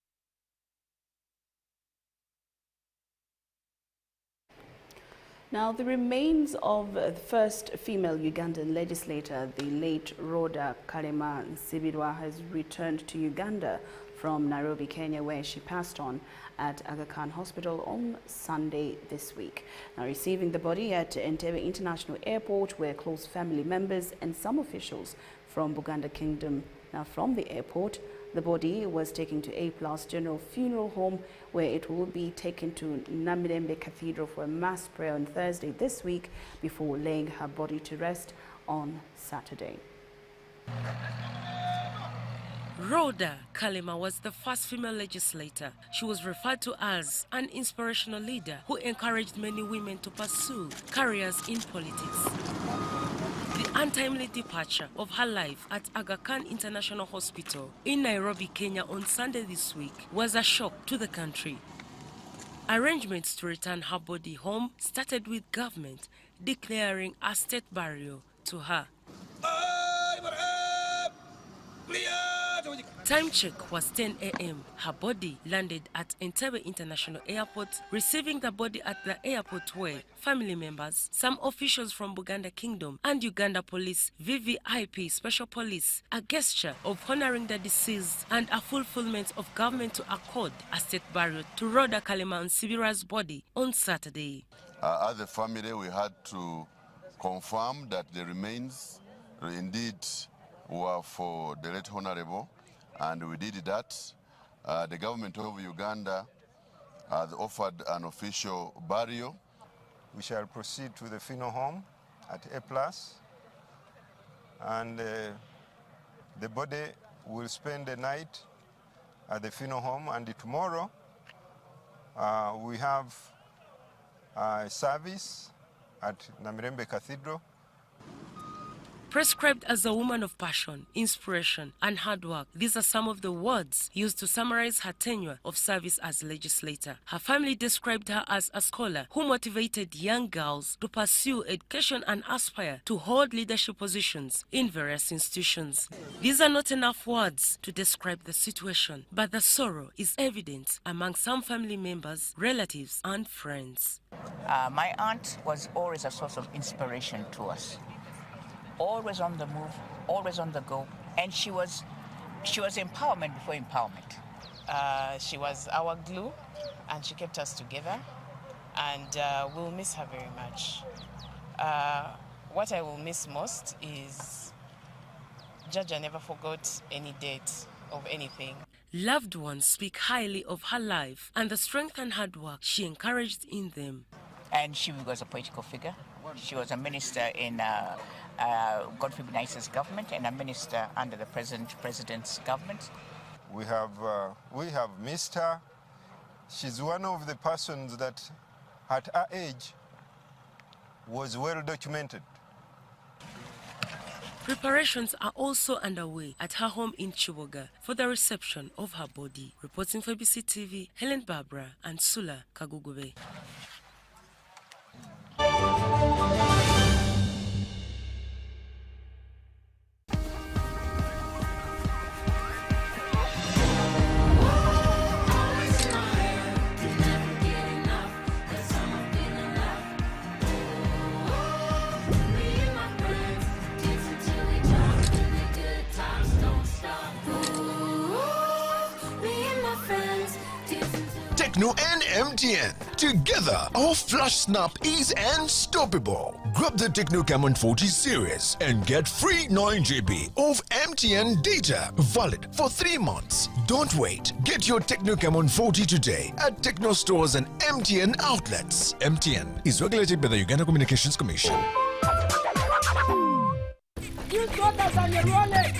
Now, the remains of the first female Ugandan legislator, the late Rhoda Kalema Nsibirwa, has returned to Uganda from Nairobi, Kenya, where she passed on at Aga Khan Hospital on Sunday this week. Now, receiving the body at Entebbe International Airport were close family members and some officials from Buganda Kingdom. Now, from the airport, the body was taken to A+ General Funeral Home, where it will be taken to Namirembe Cathedral for a mass prayer on Thursday this week before laying her body to rest on Saturday. Rhoda Kalema was the first female legislator. She was referred to as an inspirational leader who encouraged many women to pursue careers in politics. untimely departure of her life at Aga Khan International Hospital in Nairobi, Kenya on Sunday this week was a shock to the country. Arrangements to return her body home started with government declaring a state burial to her. Time check was 10 a.m. Her body landed at Entebbe International Airport, receiving the body at the airport where family members, some officials from Buganda Kingdom and Uganda Police VVIP Special Police, a gesture of honoring the deceased and a fulfillment of government to accord a state burial to Rhoda Kalema Nsibira's body on Saturday. As a family, we had to confirm that the remains indeed were for the late Honorable, and we did that. The government of Uganda has offered an official burial. We shall proceed to the funeral home at A+, and the body will spend the night at the funeral home, and tomorrow we have a service at Namirembe Cathedral. Prescribed as a woman of passion, inspiration, and hard work, these are some of the words used to summarize her tenure of service as legislator. Her family described her as a scholar who motivated young girls to pursue education and aspire to hold leadership positions in various institutions. These are not enough words to describe the situation, but the sorrow is evident among some family members, relatives, and friends. My aunt was always a source of inspiration to us. Always on the move, always on the go, and she was empowerment before empowerment. She was our glue, and she kept us together, and we'll miss her very much. What I will miss most is Jaja never forgot any date of anything. Loved ones speak highly of her life and the strength and hard work she encouraged in them. And she was a political figure. She was a minister in Godfrey Benice's government and a minister under the president's government. We have missed her. She's one of the persons that at her age was well documented. Preparations are also underway at her home in Chiboga for the reception of her body. Reporting for BBC TV, Helen Barbara and Sula Kagugube. Techno and MTN. Together, our flash snap is unstoppable. Grab the Techno Camon 40 series and get free 9 GB of MTN data valid for 3 months. Don't wait. Get your Techno Camon 40 today at Techno stores and MTN outlets. MTN is regulated by the Uganda Communications Commission. You got us on your wallet.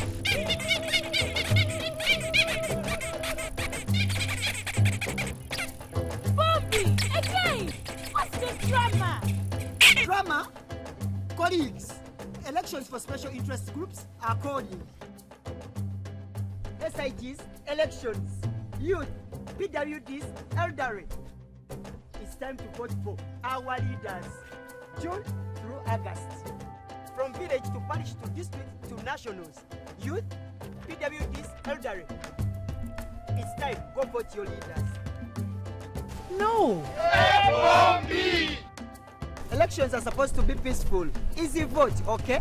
Again! What's this drama? Drama? Colleagues, elections for special interest groups are calling. SIGs, elections, youth, PWDs, elderly. It's time to vote for our leaders, June through August. From village to parish to district to nationals, youth, PWDs, elderly. It's time, go vote your leaders. No! FOB! Elections are supposed to be peaceful. Easy vote, okay?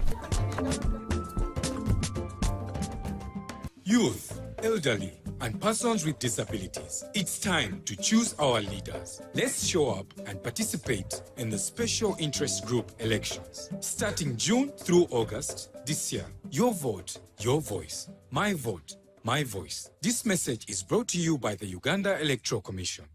Youth, elderly, and persons with disabilities. It's time to choose our leaders. Let's show up and participate in the special interest group elections. Starting June through August this year. Your vote, your voice. My vote, my voice. This message is brought to you by the Uganda Electoral Commission.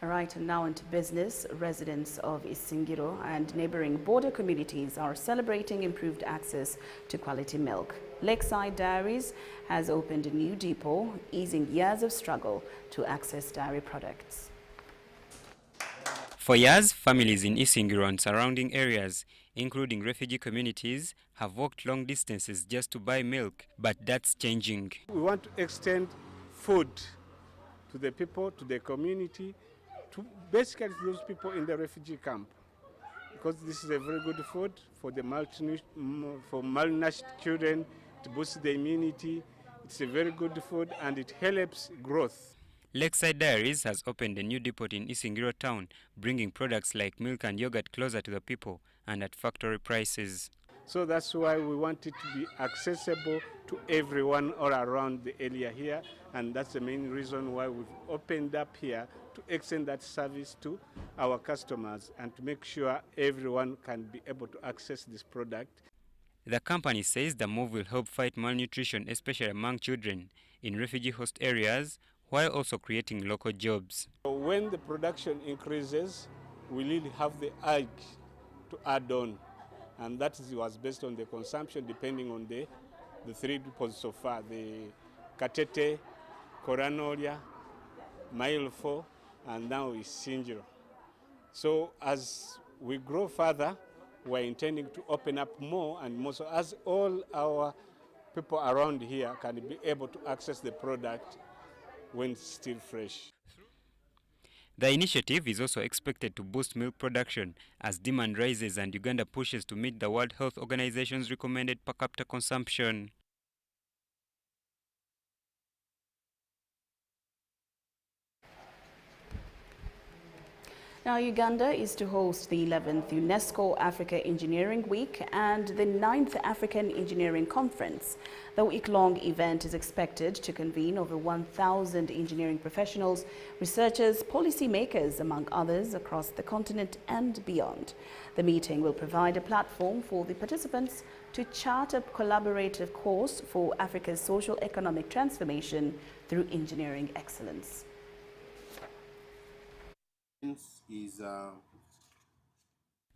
All right, and now into business. Residents of Isingiro and neighboring border communities are celebrating improved access to quality milk. Lakeside Dairies has opened a new depot, easing years of struggle to access dairy products. For years, families in Isingiro and surrounding areas, including refugee communities, have walked long distances just to buy milk, but that's changing. We want to extend food to the people, to the community, to basically those people in the refugee camp, because this is a very good food for the malnourished children, to boost the immunity. It's a very good food and it helps growth. Lakeside Dairies has opened a new depot in Isingiro town, bringing products like milk and yogurt closer to the people and at factory prices. So that's why we want it to be accessible to everyone all around the area here, and that's the main reason why we've opened up here, to extend that service to our customers and to make sure everyone can be able to access this product. The company says the move will help fight malnutrition, especially among children in refugee host areas, while also creating local jobs. When the production increases, we really have the urge to add on, and that was based on the consumption depending on the three depots so far, the Katete, Koranolia, Mile 4, and now is Isingiro. So as we grow further, we're intending to open up more and more, so as all our people around here can be able to access the product when it's still fresh. The initiative is also expected to boost milk production as demand rises and Uganda pushes to meet the World Health Organization's recommended per capita consumption. Now, Uganda is to host the 11th UNESCO Africa Engineering Week and the 9th African Engineering Conference. The week-long event is expected to convene over 1,000 engineering professionals, researchers, policymakers, among others, across the continent and beyond. The meeting will provide a platform for the participants to chart a collaborative course for Africa's social-economic transformation through engineering excellence.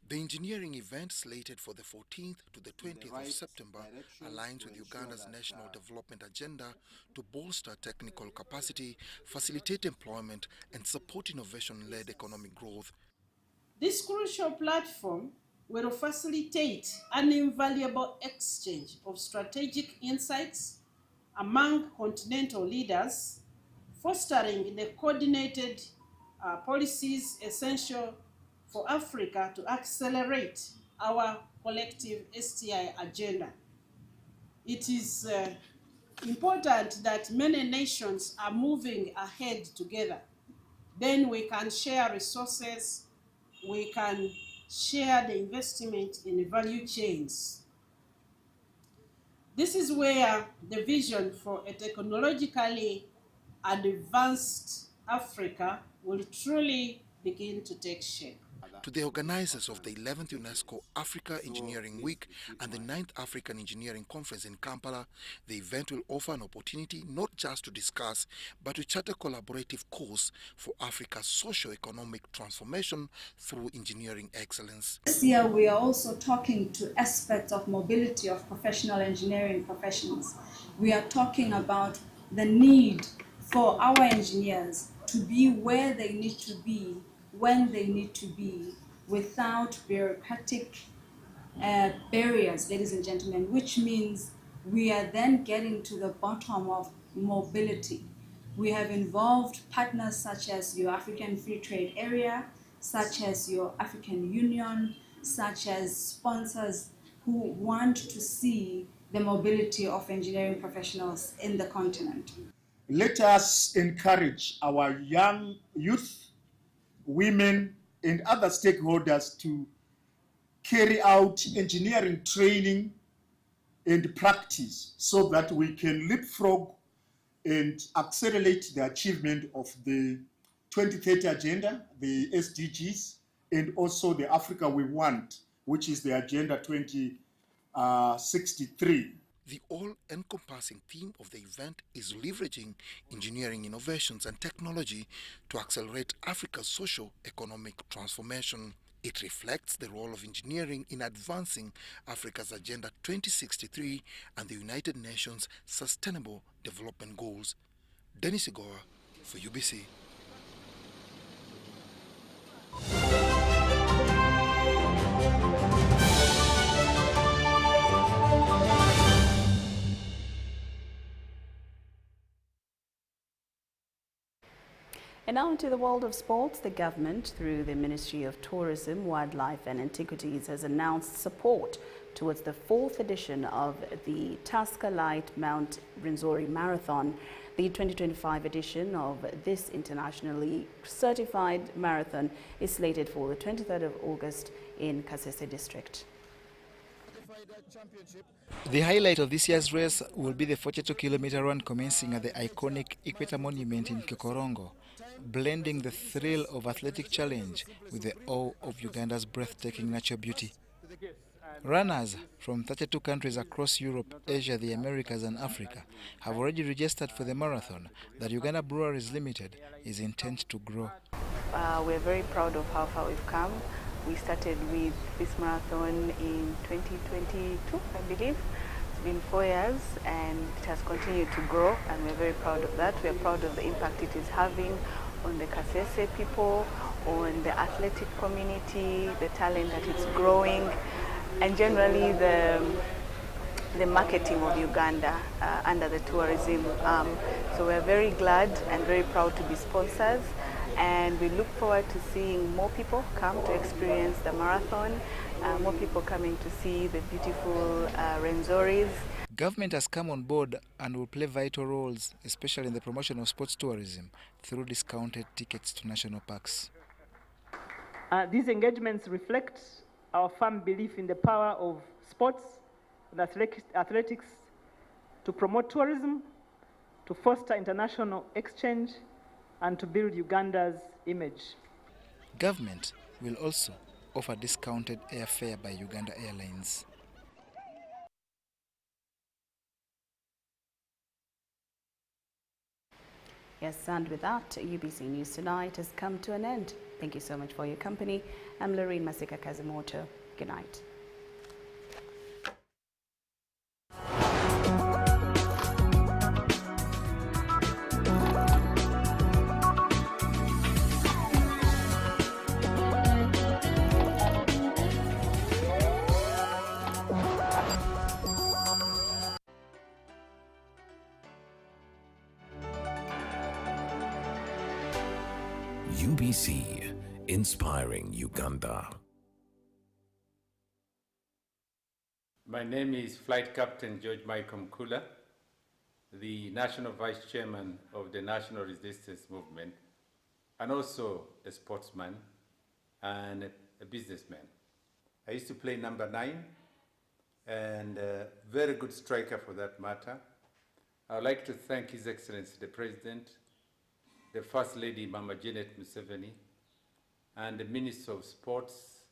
The engineering event, slated for the 14th to the 20th of September, aligns with Uganda's national development agenda to bolster technical capacity, facilitate employment, and support innovation-led economic growth. This crucial platform will facilitate an invaluable exchange of strategic insights among continental leaders, fostering the coordinated policies essential for Africa to accelerate our collective STI agenda. It is important that many nations are moving ahead together. Then we can share resources, we can share the investment in the value chains. This is where the vision for a technologically advanced Africa will truly begin to take shape. To the organizers of the 11th UNESCO Africa Engineering Week and the 9th African Engineering Conference in Kampala, the event will offer an opportunity not just to discuss, but to chart a collaborative course for Africa's socio-economic transformation through engineering excellence. This year we are also talking to aspects of mobility of professional engineering professionals. We are talking about the need for our engineers to be where they need to be, when they need to be, without bureaucratic barriers, ladies and gentlemen, which means we are then getting to the bottom of mobility. We have involved partners such as your African Free Trade Area, such as your African Union, such as sponsors who want to see the mobility of engineering professionals in the continent. Let us encourage our young youth, women, and other stakeholders to carry out engineering training and practice so that we can leapfrog and accelerate the achievement of the 2030 agenda, the SDGs, and also the Africa we want, which is the Agenda 2063. The all-encompassing theme of the event is leveraging engineering innovations and technology to accelerate Africa's socio-economic transformation. It reflects the role of engineering in advancing Africa's Agenda 2063 and the United Nations Sustainable Development Goals. Dennis Igoa for UBC. And now into the world of sports. The government, through the Ministry of Tourism, Wildlife and Antiquities, has announced support towards the 4th edition of the Tusker Light Mount Rwenzori Marathon. The 2025 edition of this internationally certified marathon is slated for the 23rd of August in Kasese district. The highlight of this year's race will be the 42-kilometer run commencing at the iconic Equator Monument in Kikorongo, blending the thrill of athletic challenge with the awe of Uganda's breathtaking natural beauty. Runners from 32 countries across Europe, Asia, the Americas and Africa have already registered for the marathon that Uganda Breweries Limited is intent to grow. We're very proud of how far we've come. We started with this marathon in 2022, I believe. It's been 4 years and it has continued to grow, and we're very proud of that. We're proud of the impact it is having on the Kasese people, on the athletic community, the talent that it's growing, and generally the marketing of Uganda under the tourism arm. So we're very glad and very proud to be sponsors, and we look forward to seeing more people come to experience the marathon, more people coming to see the beautiful Rwenzoris. Government has come on board and will play vital roles, especially in the promotion of sports tourism, through discounted tickets to national parks. These engagements reflect our firm belief in the power of sports and athletics to promote tourism, to foster international exchange, and to build Uganda's image. Government will also offer discounted airfare by Uganda Airlines. Yes, and with that, UBC News Tonight has come to an end. Thank you so much for your company. I'm Lauryn Masika Kazimoto. Good night. UBC, inspiring Uganda. My name is Flight Captain George Michael Mkula, the National Vice Chairman of the National Resistance Movement, and also a sportsman and a businessman. I used to play number 9 and a very good striker for that matter. I would like to thank His Excellency the President, the First Lady Mama Janet Museveni, and the Minister of Sports,